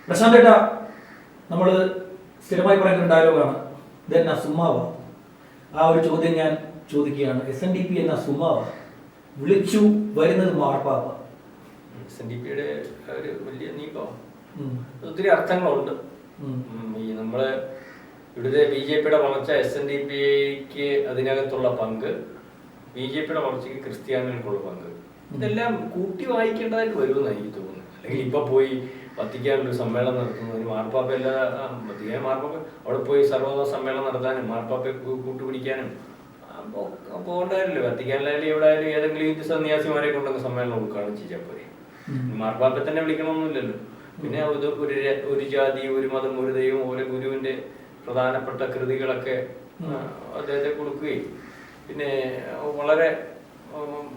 പ്രശാന്ത് ഏട്ടാ, നമ്മൾ സ്ഥിരമായി പറയുന്ന ഡയലോഗാണ് ഇതെന്നാ സുമ്മാവ. ആ ഒരു ചോദ്യം ഞാൻ ചോദിക്കുകയാണ്. SNDP എന്ന സുമ്മാവ വിളിച്ചു വരുന്നത് മാർപ്പാപ്പ. SNDPയുടെ ഒരു വലിയ നീക്കമാണ്. ഒത്തിരി അർത്ഥങ്ങളുണ്ട്. ഈ നമ്മള് ഇവിടുത്തെ BJPയുടെ വളർച്ച, SNDPക്ക് അതിനകത്തുള്ള പങ്ക്, BJPയുടെ വളർച്ചയ്ക്ക് ക്രിസ്ത്യാനികൾക്കുള്ള പങ്ക്, ഇതെല്ലാം കൂട്ടി വായിക്കേണ്ടതായിട്ട് വരുമെന്ന് എനിക്ക് തോന്നുന്നു. അല്ലെങ്കിൽ ഇപ്പൊ പോയി വത്തിക്കാനൊരു സമ്മേളനം നടത്തുന്നതിന് മാർപ്പാപ്പ വത്തിക്കാൻ മാർപ്പാപ്പ അവിടെ പോയി സർവ്വമത സമ്മേളനം നടത്താനും മാർപ്പാപ്പയെ കൂട്ടുപിടിക്കാനും പോകേണ്ടതല്ലോ. വത്തിക്കാനിലായാലും എവിടെ ആയാലും ഏതെങ്കിലും ഹിന്ദു സന്യാസിമാരെ കൊണ്ടൊക്കെ സമ്മേളനം കൊടുക്കുകയാണ് ചെയ്യാൻ പോയി. മാർപ്പാപ്പയെ തന്നെ വിളിക്കണമെന്നില്ലല്ലോ. പിന്നെ ഒരു ജാതി, ഒരു മതം, ഒരു ദൈവം, ഓരോ ഗുരുവിന്റെ പ്രധാനപ്പെട്ട കൃതികളൊക്കെ അദ്ദേഹത്തെ കൊടുക്കുകയും പിന്നെ വളരെ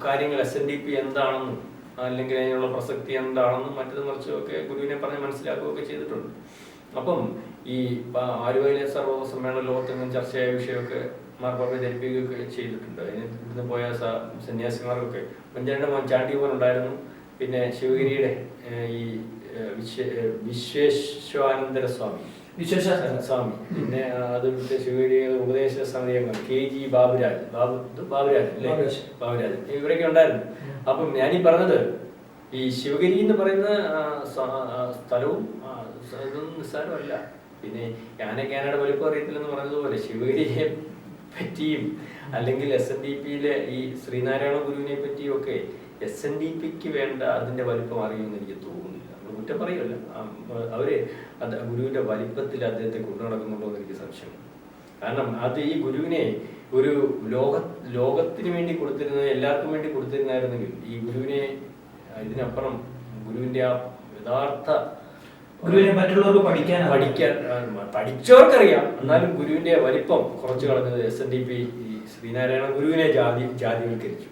കാര്യങ്ങൾ SNDP എന്താണെന്നും അല്ലെങ്കിൽ അതിനുള്ള പ്രസക്തി എന്താണെന്നും മറ്റത് മറിച്ചുമൊക്കെ ഗുരുവിനെ പറഞ്ഞ് മനസ്സിലാക്കുകയൊക്കെ ചെയ്തിട്ടുണ്ട്. അപ്പം ഈ ആലുവയിലെ സർവ്വ സമ്മേളന ലോകത്തെങ്ങും ചർച്ചയായ വിഷയമൊക്കെ മാർപ്പാപ്പയെ ധരിപ്പിക്കുകയൊക്കെ ചെയ്തിട്ടുണ്ട്. അതിന് ഇവിടുന്ന് പോയ സന്യാസിമാർക്കൊക്കെ പഞ്ചായത്തിന്റെ ചാണ്ടിയോൻ ഉണ്ടായിരുന്നു. പിന്നെ ശിവഗിരിയുടെ ഈ വിശ്വേശ്വരാനന്ദ സ്വാമി, പിന്നെ അത് ശിവഗിരി ഉപദേശ സമിതി അംഗം KG ബാബുരാജ് ഇവരൊക്കെ ഉണ്ടായിരുന്നു. അപ്പം ഞാനീ പറഞ്ഞത് ഈ ശിവഗിരി എന്ന് പറയുന്ന സ്ഥലവും ഇതൊന്നും നിസ്സാരമല്ല. പിന്നെ ഞാനയുടെ വലിപ്പം അറിയത്തില്ലെന്ന് പറഞ്ഞതുപോലെ ശിവഗിരിയെ പറ്റിയും അല്ലെങ്കിൽ SNDPയിലെ ഈ ശ്രീനാരായണ ഗുരുവിനെ പറ്റിയും ഒക്കെ SNDPക്ക് വേണ്ട അതിന്റെ വലിപ്പം അറിയുമെന്ന് എനിക്ക് തോന്നുന്നില്ല. നമ്മൾ കുറ്റം പറയുമല്ല, അവര് ഗുരുവിന്റെ വലിപ്പത്തിൽ അദ്ദേഹത്തെ കൊണ്ടു നടക്കുന്നുണ്ടോ എന്ന് എനിക്ക് സംശയം. കാരണം അത് ഈ ഗുരുവിനെ ഒരു ലോകത്തിന് വേണ്ടി കൊടുത്തിരുന്നത്, എല്ലാവർക്കും വേണ്ടി കൊടുത്തിരുന്നായിരുന്നെങ്കിൽ ഈ ഗുരുവിനെ ഇതിനപ്പുറം ഗുരുവിന്റെ ആ യഥാർത്ഥ ഗുരുവിനെ മറ്റുള്ളവർക്ക് പഠിച്ചവർക്കറിയാം. എന്നാലും ഗുരുവിന്റെ വലിപ്പം കുറച്ചു കളഞ്ഞത് SNDP ഈ ശ്രീനാരായണ ഗുരുവിനെ ജാതിവൽക്കരിച്ചു.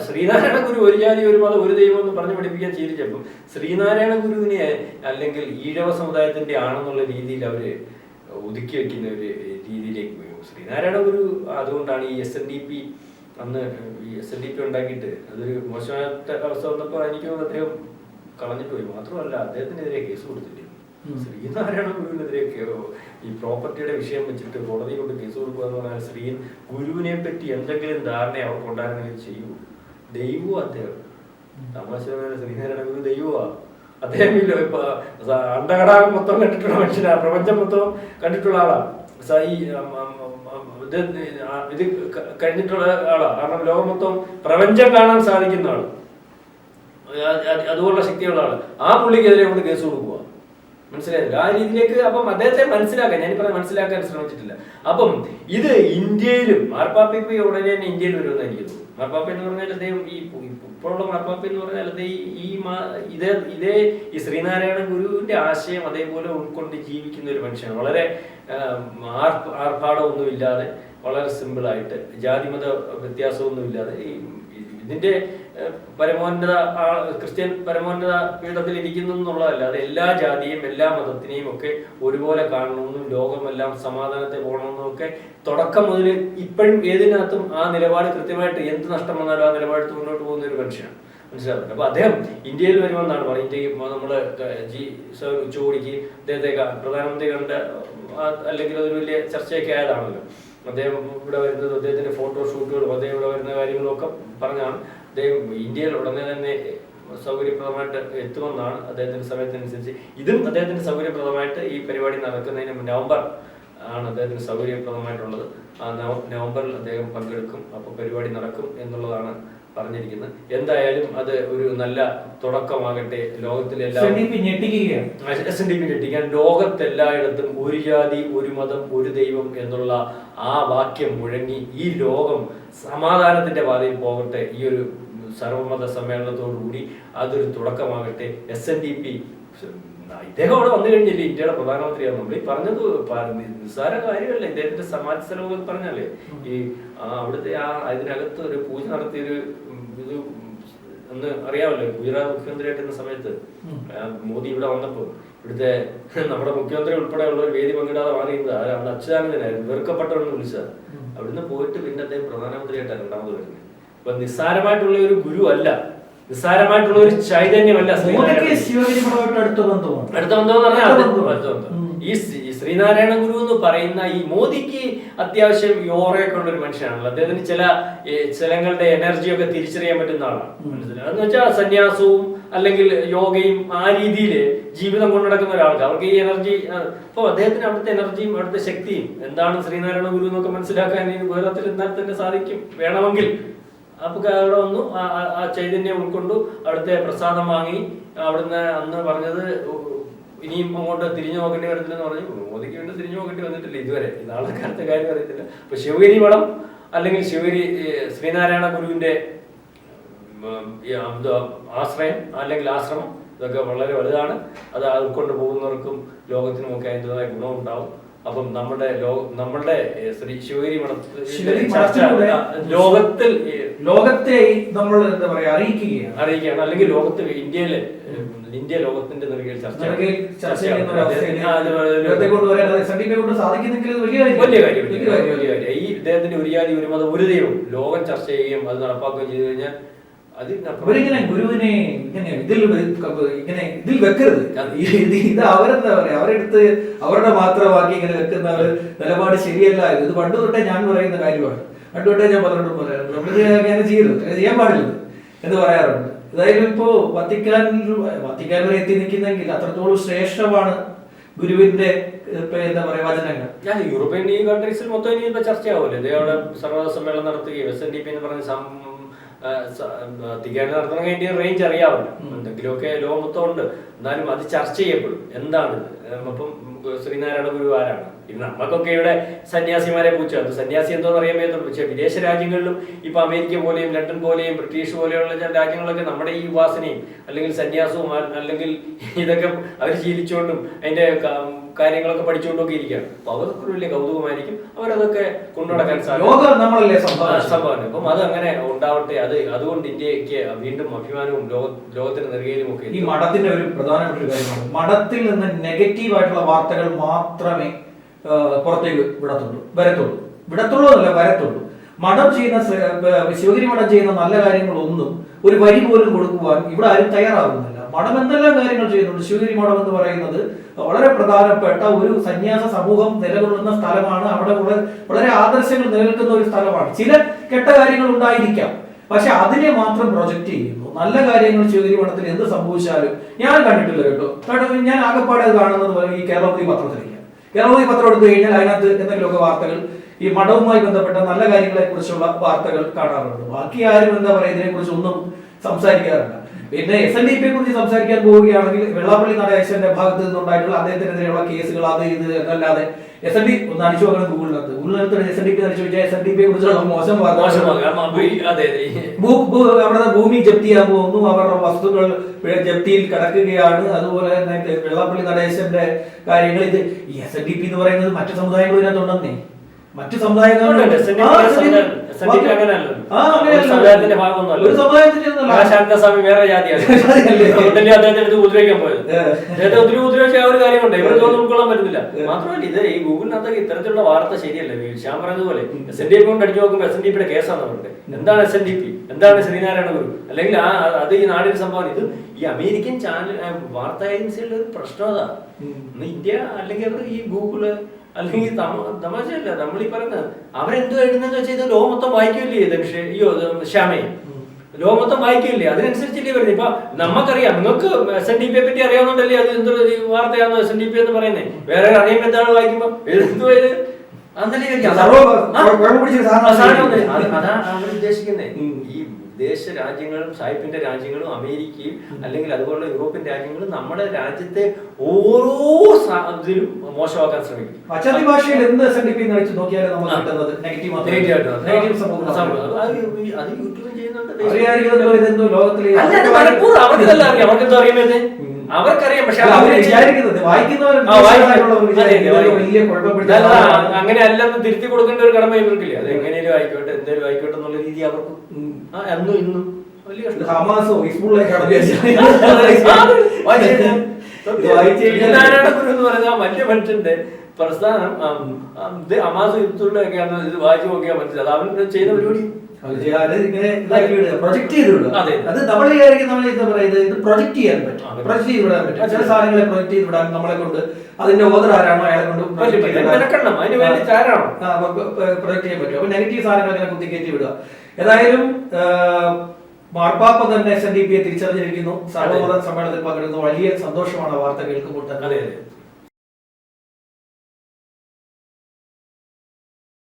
ശ്രീനാരായണ ഗുരു ഒരു ജാതി, ഒരു മതം, ഒരു ദൈവം എന്ന് പറഞ്ഞു പഠിപ്പിക്കാൻ ശീലിച്ചപ്പം ശ്രീനാരായണ ഗുരുവിനെ അല്ലെങ്കിൽ ഈഴവ സമുദായത്തിന്റെ ആണെന്നുള്ള രീതിയിൽ അവര് ഒതുക്കി വെക്കുന്ന ഒരു രീതിയിലേക്ക് പോയി. ശ്രീനാരായണ ഗുരു അതുകൊണ്ടാണ് ഈ SNDP അന്ന് ഈ SNDP ഉണ്ടാക്കിയിട്ട് അതൊരു മോശമായിട്ട് അവസ്ഥ വന്നപ്പോൾ എനിക്ക് അദ്ദേഹം കളഞ്ഞിട്ട് പോയി. മാത്രമല്ല അദ്ദേഹത്തിനെതിരെ കേസ് കൊടുത്തില്ലേ. ശ്രീനാരായണ ഗുരുവിനെതിരെ ഈ പ്രോപ്പർട്ടിയുടെ വിഷയം വെച്ചിട്ട് കോടതി കൊണ്ട് കേസ് കൊടുക്കുക എന്ന് പറഞ്ഞാൽ ഗുരുവിനെ പറ്റി എന്തെങ്കിലും ധാരണ അവർക്ക് ഉണ്ടായിരുന്നെങ്കിൽ ചെയ്യൂ. ദൈവവും അദ്ദേഹം തമാശ ശ്രീനാരായണ ഗുരു ദൈവമാ. അദ്ദേഹം അണ്ടകടാകം മൊത്തം കണ്ടിട്ടുള്ള മനുഷ്യനാ, പ്രപഞ്ചം മൊത്തം കണ്ടിട്ടുള്ള ആളാ. ഇത് കഴിഞ്ഞിട്ടുള്ള ആളാ. കാരണം ലോകം മൊത്തം പ്രപഞ്ചം കാണാൻ സാധിക്കുന്ന ആള്, അതുപോലുള്ള ശക്തിയുള്ള ആള്. ആ പുള്ളിക്കെതിരെ കൊണ്ട് കേസ് കൊടുക്കുക, മനസ്സിലായില്ല ആ രീതിയിലേക്ക്. അപ്പം അദ്ദേഹത്തെ മനസ്സിലാക്കാൻ മനസ്സിലാക്കാൻ ശ്രമിച്ചിട്ടില്ല. അപ്പം ഇത് ഇന്ത്യയിലും മാർപ്പാപ്പയ്ക്ക് ഉടനെ തന്നെ ഇന്ത്യയിൽ വരുമെന്ന് എനിക്ക് തോന്നുന്നു. മാർപ്പാപ്പ എന്ന് പറഞ്ഞാൽ അദ്ദേഹം ഇപ്പോഴുള്ള മാർപ്പാപ്പ എന്ന് പറഞ്ഞാൽ ഇതേ ഈ ശ്രീനാരായണ ഗുരുവിന്റെ ആശയം അതേപോലെ ഉൾക്കൊണ്ട് ജീവിക്കുന്ന ഒരു മനുഷ്യനാണ്. വളരെ ആർഭാടമൊന്നുമില്ലാതെ വളരെ സിമ്പിളായിട്ട് ജാതിമത വ്യത്യാസമൊന്നുമില്ലാതെ ഇതിന്റെ പരമോന്നത ക്രിസ്ത്യൻ പരമോന്നത പീഠത്തിൽ ഇരിക്കുന്നു എന്നുള്ളതല്ല, അത് എല്ലാ ജാതിയും എല്ലാ മതത്തിനെയും ഒക്കെ ഒരുപോലെ കാണണമെന്നും ലോകമെല്ലാം സമാധാനത്തെ പോകണമെന്നും ഒക്കെ തുടക്കം മുതൽ ഇപ്പോഴും ഏതിനകത്തും ആ നിലപാട് കൃത്യമായിട്ട് എന്ത് നഷ്ടം വന്നാലും ആ നിലപാടെടുത്ത് മുന്നോട്ട് പോകുന്ന ഒരു മനുഷ്യനാണ്, മനസ്സിലാവുന്നത്. അപ്പൊ അദ്ദേഹം ഇന്ത്യയിൽ വരുമെന്നാണ് പറയുന്നത്. ഇന്ത്യക്ക് നമ്മള് ഉച്ചകോടിക്ക് അദ്ദേഹത്തെ പ്രധാനമന്ത്രി കണ്ട അല്ലെങ്കിൽ അതൊരു വലിയ ചർച്ചയൊക്കെ ആയതാണല്ലോ. അദ്ദേഹം ഇവിടെ വരുന്നത്, അദ്ദേഹത്തിന്റെ ഫോട്ടോഷൂട്ടുകളും അദ്ദേഹം ഇവിടെ വരുന്ന കാര്യങ്ങളും ഒക്കെ പറഞ്ഞാണ് അദ്ദേഹം ഇന്ത്യയിൽ ഉടനെ തന്നെ സൗകര്യപ്രദമായിട്ട് എത്തുമെന്നാണ് അദ്ദേഹത്തിന്റെ സമയത്തനുസരിച്ച്. ഇതും അദ്ദേഹത്തിന്റെ സൗകര്യപ്രദമായിട്ട് ഈ പരിപാടി നടക്കുന്നതിന് നവംബർ ആണ് അദ്ദേഹത്തിന് സൗകര്യപ്രദമായിട്ടുള്ളത്. ആ നവംബറിൽ അദ്ദേഹം പങ്കെടുക്കും. അപ്പോൾ പരിപാടി നടക്കും എന്നുള്ളതാണ് പറഞ്ഞിരിക്കുന്നത്. എന്തായാലും അത് ഒരു നല്ല തുടക്കമാകട്ടെ. ലോകത്തിലെല്ലാം SNDP ഞെട്ടിക്കാൻ ലോകത്തെല്ലായിടത്തും ഒരു ജാതി, ഒരു മതം, ഒരു ദൈവം എന്നുള്ള ആ വാക്യം മുഴങ്ങി ഈ ലോകം സമാധാനത്തിന്റെ പാതയിൽ പോകട്ടെ. ഈ ഒരു സർവമത സമ്മേളനത്തോടുകൂടി അതൊരു തുടക്കമാകട്ടെ. SNDP ഇദ്ദേഹം അവിടെ വന്നു കഴിഞ്ഞില്ലേ, ഇന്ത്യയുടെ പ്രധാനമന്ത്രിയാണ്. നമ്മൾ ഈ പറഞ്ഞത് നിസ്സാര കാര്യമല്ല. ഇദ്ദേഹത്തിന്റെ സമാജ സെലവ് പറഞ്ഞാലേ ഈ അവിടുത്തെ അതിനകത്ത് ഒരു പൂജ നടത്തിയൊരു ഇത് ഒന്ന് അറിയാമല്ലോ. ഗുജറാത്ത് മുഖ്യമന്ത്രിയായിട്ടിരുന്ന സമയത്ത് മോദി ഇവിടെ വന്നപ്പോൾ ഇവിടുത്തെ നമ്മുടെ മുഖ്യമന്ത്രി ഉൾപ്പെടെയുള്ള ഒരു വേദി പങ്കിടാതെ മാറിയത് അവിടെ അച്യുതാനന്ദനായിരുന്നു, വെറുക്കപ്പെട്ടവരെന്ന് വിളിച്ചത്. അവിടുന്ന് പോയിട്ട് പിന്നെ അദ്ദേഹം പ്രധാനമന്ത്രിയായിട്ടാണ് രണ്ടാമത് വരുന്നത്. അപ്പൊ നിസ്സാരമായിട്ടുള്ള ഒരു ഗുരു അല്ല നിസ്സാരമായിട്ടുള്ള ഒരു ചൈതന്യമല്ല അടുത്ത ബന്ധം എന്ന് പറഞ്ഞാൽ അടുത്ത ബന്ധം. ഈ ശ്രീനാരായണ ഗുരു എന്ന് പറയുന്ന ഈ മോദിക്ക് അത്യാവശ്യം യോറയൊക്കെ ഉള്ള ഒരു മനുഷ്യനാണല്ലോ. അദ്ദേഹത്തിന് ചില സ്ഥലങ്ങളുടെ എനർജിയൊക്കെ തിരിച്ചറിയാൻ പറ്റുന്ന ആളാണ്. മനസ്സിലായെന്ന് വെച്ചാൽ സന്യാസവും അല്ലെങ്കിൽ യോഗയും ആ രീതിയിൽ ജീവിതം കൊണ്ടു നടക്കുന്ന ഒരാൾക്ക് അവർക്ക് ഈ എനർജി. അപ്പോൾ അദ്ദേഹത്തിന് അവിടുത്തെ എനർജിയും അവിടുത്തെ ശക്തിയും എന്താണ് ശ്രീനാരായണ ഗുരു എന്നൊക്കെ മനസ്സിലാക്കാൻ വേദത്തിൽ എന്നാൽ തന്നെ സാധിക്കും വേണമെങ്കിൽ. അപ്പൊ അവിടെ വന്നു ആ ചൈതന്യം ഉൾക്കൊണ്ടു, അവിടുത്തെ പ്രസാദം വാങ്ങി. അവിടുന്ന് അന്ന് പറഞ്ഞത് ഇനിയും അങ്ങോട്ട് തിരിഞ്ഞു നോക്കേണ്ടി വരത്തില്ലെന്ന് പറഞ്ഞു. മോദിക്ക് വേണ്ടി തിരിഞ്ഞു നോക്കേണ്ടി വന്നിട്ടില്ല ഇതുവരെ. നാളെ കാലത്തെ കാര്യം അറിയത്തില്ല. അപ്പൊ ശിവഗിരി മഠം അല്ലെങ്കിൽ ശിവഗിരി ശ്രീനാരായണ ഗുരുവിന്റെ ആശ്രയം അല്ലെങ്കിൽ ആശ്രമം ഇതൊക്കെ വളരെ വലുതാണ്. അത് ഉൾക്കൊണ്ട് പോകുന്നവർക്കും ലോകത്തിനുമൊക്കെ അതിൻ്റെതായ ഗുണമുണ്ടാവും. അപ്പം നമ്മളുടെ ശ്രീ ശിവഗിരി ലോകത്തെ നമ്മൾ എന്താ പറയാ അറിയിക്കുകയാണ്. അല്ലെങ്കിൽ ലോകത്തിൽ ഇന്ത്യ ലോകത്തിന്റെ നെറുകയിൽ ചർച്ച വലിയ കാര്യം. ഈ ഇദ്ദേഹത്തിന്റെ ഒരു ജാതി ഒരു മതം ഒരു ദൈവം ലോകം ചർച്ച ചെയ്യുകയും അത് നടപ്പാക്കുകയും ചെയ്തു കഴിഞ്ഞാൽ അവരിങ്ങനെ ഗുരുവിനെ ഇങ്ങനെ ഇതിൽ വെക്കരുത്. ഇത് അവരെന്താ പറയാ, അവരെടുത്ത് അവരുടെ മാത്രമാക്കി ഇങ്ങനെ വെക്കുന്ന നിലപാട് ശരിയല്ല. ഇത് പണ്ട് തൊട്ടേ ഞാൻ പറയുന്ന കാര്യമാണ്. പണ്ട് തൊട്ടേ ഞാൻ പലരോടും പറയാറുണ്ട്, നമ്മൾ അങ്ങനെ ചെയ്യരുത്, ചെയ്യാൻ പാടില്ല എന്ന് പറയാറുണ്ട്. അതായത് ഇപ്പോ വത്തിക്കാൻ വരെ എത്തി നിൽക്കുന്നെങ്കിൽ അത്രത്തോളം ശ്രേഷ്ഠമാണ് ഗുരുവിന്റെ എന്താ പറയാ വചനങ്ങൾ. യൂറോപ്യൻ കൺട്രീസിൽ മൊത്തം ഇനി ഇപ്പൊ ചർച്ചയാവുമല്ലോ. ഇത് അവിടെ സർവ്വ സമ്മേളനം നടത്തുകയും SNDP എന്ന് പറഞ്ഞ തികാൻ നടത്തണമെങ്കിൽ അതിന്റെ റേഞ്ച് അറിയാമല്ലോ. എന്തെങ്കിലുമൊക്കെ ലോകം മൊത്തം ഉണ്ട്. എന്നാലും അത് ചർച്ച ചെയ്യപ്പെടും. എന്താണ് അപ്പം ശ്രീനാരായണ ഗുരു ആരാണ്? ഇന്ന് നമുക്കൊക്കെ ഇവിടെ സന്യാസിമാരെ പൂച്ചത് സന്യാസി എന്തോന്ന് അറിയാൻ പറ്റുള്ളൂ. പക്ഷെ വിദേശ രാജ്യങ്ങളിലും ഇപ്പൊ അമേരിക്ക പോലെയും ലണ്ടൻ പോലെയും ബ്രിട്ടീഷ് പോലെയുള്ള രാജ്യങ്ങളൊക്കെ നമ്മുടെ ഈ ഉപാസനയും അല്ലെങ്കിൽ സന്യാസവും അല്ലെങ്കിൽ ഇതൊക്കെ അവർ ശീലിച്ചുകൊണ്ടും അതിന്റെ കാര്യങ്ങളൊക്കെ പഠിച്ചുകൊണ്ടൊക്കെ ഇരിക്കുകയാണ്. അപ്പൊ അവർക്ക് വലിയ കൗതുകമായിരിക്കും. അവരതൊക്കെ കൊണ്ടുനടക്കാൻ സംഭവം. അപ്പം അത് അങ്ങനെ ഉണ്ടാവട്ടെ. അതുകൊണ്ട് ഇന്ത്യക്ക് വീണ്ടും അഭിമാനവും ലോകത്തിന് നെറുകയിലും ഒക്കെ. ഈ മഠത്തിന്റെ ഒരു പ്രധാനപ്പെട്ട ഒരു കാര്യമാണ്, മഠത്തിൽ നിന്ന് നെഗറ്റീവ് ആയിട്ടുള്ള വാർത്തകൾ മാത്രമേ പുറത്തേക്ക് വരത്തുള്ളൂ. മഠം ചെയ്യുന്ന ശിവഗിരി മഠം ചെയ്യുന്ന നല്ല കാര്യങ്ങളൊന്നും ഒരു വരി പോലും കൊടുക്കുവാൻ ഇവിടെ ആരും തയ്യാറാകുന്നില്ല. മഠം എന്തെല്ലാം കാര്യങ്ങൾ ചെയ്യുന്നുണ്ട്. ശിവഗിരി മഠം എന്ന് പറയുന്നത് വളരെ പ്രധാനപ്പെട്ട ഒരു സന്യാസ സമൂഹം നിലകൊള്ളുന്ന സ്ഥലമാണ്. അവിടെ വളരെ ആദർശങ്ങൾ നിലനിൽക്കുന്ന ഒരു സ്ഥലമാണ്. ചില കെട്ട കാര്യങ്ങൾ ഉണ്ടായിരിക്കാം, പക്ഷെ അതിനെ മാത്രം പ്രൊജക്ട് ചെയ്യുന്നു. നല്ല കാര്യങ്ങൾ ശിവഗിരി മഠത്തിൽ എന്ത് സംഭവിച്ചാലും ഞാൻ കണ്ടിട്ടില്ല കേട്ടോ. ഞാൻ ആകെപ്പാടെ അത് കാണുന്നത് പോലെ ഈ കേരളത്തിൽ പത്രത്തിലില്ല. കേരളത്തിൽ പത്രം എടുത്തു കഴിഞ്ഞാൽ അതിനകത്ത് എന്തെങ്കിലുമൊക്കെ വാർത്തകൾ ഈ മഠവുമായി ബന്ധപ്പെട്ട നല്ല കാര്യങ്ങളെ കുറിച്ചുള്ള വാർത്തകൾ കാണാറുണ്ട്. ബാക്കി ആരും എന്താ പറയുക ഇതിനെ കുറിച്ച് ഒന്നും സംസാരിക്കാറില്ല. പിന്നെ SNDP കുറിച്ച് സംസാരിക്കാൻ പോവുകയാണെങ്കിൽ വെള്ളാപ്പള്ളി നടേശന്റെ ഭാഗത്ത് നിന്നുണ്ടായിട്ടുള്ള അദ്ദേഹത്തിനെതിരെയുള്ള കേസുകൾ അത് ഇത് എന്നല്ലാതെ SNDP ഒന്ന് അടിച്ചു നോക്കണം ഗൂഗിളിനകത്ത് SNDP അടിച്ചു വെച്ചാൽ SNDP കുറിച്ചുള്ള മോശം അവിടെ ഭൂമി ജപ്തി ചെയ്യാൻ പോകുന്നു, അവരുടെ വസ്തുക്കൾ ജപ്തിയിൽ കിടക്കുകയാണ്. അതുപോലെ തന്നെ വെള്ളാപ്പള്ളി നടേശന്റെ കാര്യങ്ങൾ. ഇത് ഈ SNDP എന്ന് പറയുന്നത് മറ്റു സമുദായങ്ങൾ ഇതിനകത്തുണ്ടെന്നേ. മറ്റു സമുദായങ്ങളുടെ വേറെ ജാതിയാണ് ഉപദ്രവിക്കാൻ പോയത്. അദ്ദേഹത്തെ ഒത്തിരി ഉപദ്രവിച്ച ആ ഒരു കാര്യമുണ്ട്. ഇവരൊന്നും ഉൾക്കൊള്ളാൻ പറ്റുന്നില്ല. മാത്രമല്ല ഇത് ഈ ഗൂഗിളിനകത്തൊക്കെ ഇത്തരത്തിലുള്ള വാർത്ത ശരിയല്ല. ശ്യാം പറഞ്ഞതുപോലെ SNDP കൊണ്ട് അടിച്ചു നോക്കുമ്പോൾ SNDPയുടെ കേസാണ് അവരുടെ. എന്താണ് SNDP, എന്താണ് ശ്രീനാരായണ ഗുരു, അല്ലെങ്കിൽ അത് ഈ നാടിന്റെ സംഭവം. ഇത് ഈ അമേരിക്കൻ ചാനൽ വാർത്താ ഏജൻസികളുടെ ഒരു പ്രശ്നം അതാ. ഇന്ത്യ അല്ലെങ്കിൽ ഈ ഗൂഗിള് അല്ലെങ്കിൽ തമാശയല്ല നമ്മളീ പറയുന്നത്. അവരെന്തോ എഴുതുന്നെന്ന് വെച്ചാൽ ഇത് ലോകം മൊത്തം വായിക്കില്ലേ ശ്യാമേ, ലോകം മൊത്തം വായിക്കില്ലേ, അതിനനുസരിച്ചല്ലേ വരുന്നത്. ഇപ്പൊ നമുക്കറിയാം, നിങ്ങൾക്ക് SNDP പറ്റി അറിയാവുന്നതല്ലേ അത് എന്തൊരു വാർത്തയാണോ SNDP എന്ന് പറയുന്നത്. വേറെ അറിയുമ്പോൾ എന്താണ് വായിക്കുമ്പോ എഴുതുന്നത് അതാണ് അവർ ഉദ്ദേശിക്കുന്നത്. ഈ വിദേശ രാജ്യങ്ങളും സായിപ്പിന്റെ രാജ്യങ്ങളും അമേരിക്കയും അല്ലെങ്കിൽ അതുപോലുള്ള യൂറോപ്യൻ രാജ്യങ്ങളും നമ്മുടെ രാജ്യത്തെ ഓരോ ഇതിലും മോശമാക്കാൻ ശ്രമിക്കും. അച്ചടി ഭാഷയിൽ എന്ത് SNDP നോക്കിയാലും നമുക്ക് കിട്ടുന്നത് നെഗറ്റീവ് അത് യൂട്യൂബിൽ ചെയ്യുന്നുണ്ട്. അവർക്കെന്തോ അറിയുന്നത് അവർക്കറിയാം. പക്ഷെ അങ്ങനെ അല്ലെന്ന് തിരുത്തി കൊടുക്കേണ്ട ഒരു കടമ ഇവർക്കില്ല. അത് എങ്ങനെയും ആയിക്കോട്ടെ, എന്തേലും ആയിക്കോട്ടെ എന്നുള്ള രീതി അവർക്ക് അന്നും ഇന്നും വലിയ നാരായണ ഗുരു എന്ന് പറയുന്ന വലിയ മനുഷ്യന്റെ പ്രസ്ഥാനം അമാസ് യുദ്ധത്തിലൊക്കെയാണ് ഇത് വായിച്ചു നോക്കിയാൽ മനസ്സിലായത് അവൻ ചെയ്ത പരിപാടി പ്രൊജക്ട് ചെയ്ത് വിടുക. അതെ. അത് നമ്മൾ വിചാരിക്കും നമ്മൾ എന്താ പറയുന്നത്, ഇത് പ്രൊജക്ട് ചെയ്യാൻ പറ്റും, പ്രൊജക്ട് ചെയ്ത് വിടാൻ പറ്റും. ചില സാധനങ്ങളെ പ്രൊജക്ട് ചെയ്ത് വിടാൻ നമ്മളെ കൊണ്ട് അതിന്റെ ഓതർ ആരാണോ അയാളെ കൊണ്ട് പ്രൊജക്ട് ചെയ്യാൻ പറ്റും. അപ്പൊ നെഗറ്റീവ് സാധനങ്ങൾ അങ്ങനെ കുത്തിക്കയറ്റി വിടുക. ഏതായാലും മാർപ്പാപ്പ തന്നെ SNDP തിരിച്ചറിഞ്ഞിരിക്കുന്നു. സർവ്വമത സമ്മേളനത്തിൽ പങ്കെടുക്കുന്നു. വലിയ സന്തോഷമാണ് ആ വാർത്ത കേൾക്കുമ്പോൾ തന്നെ.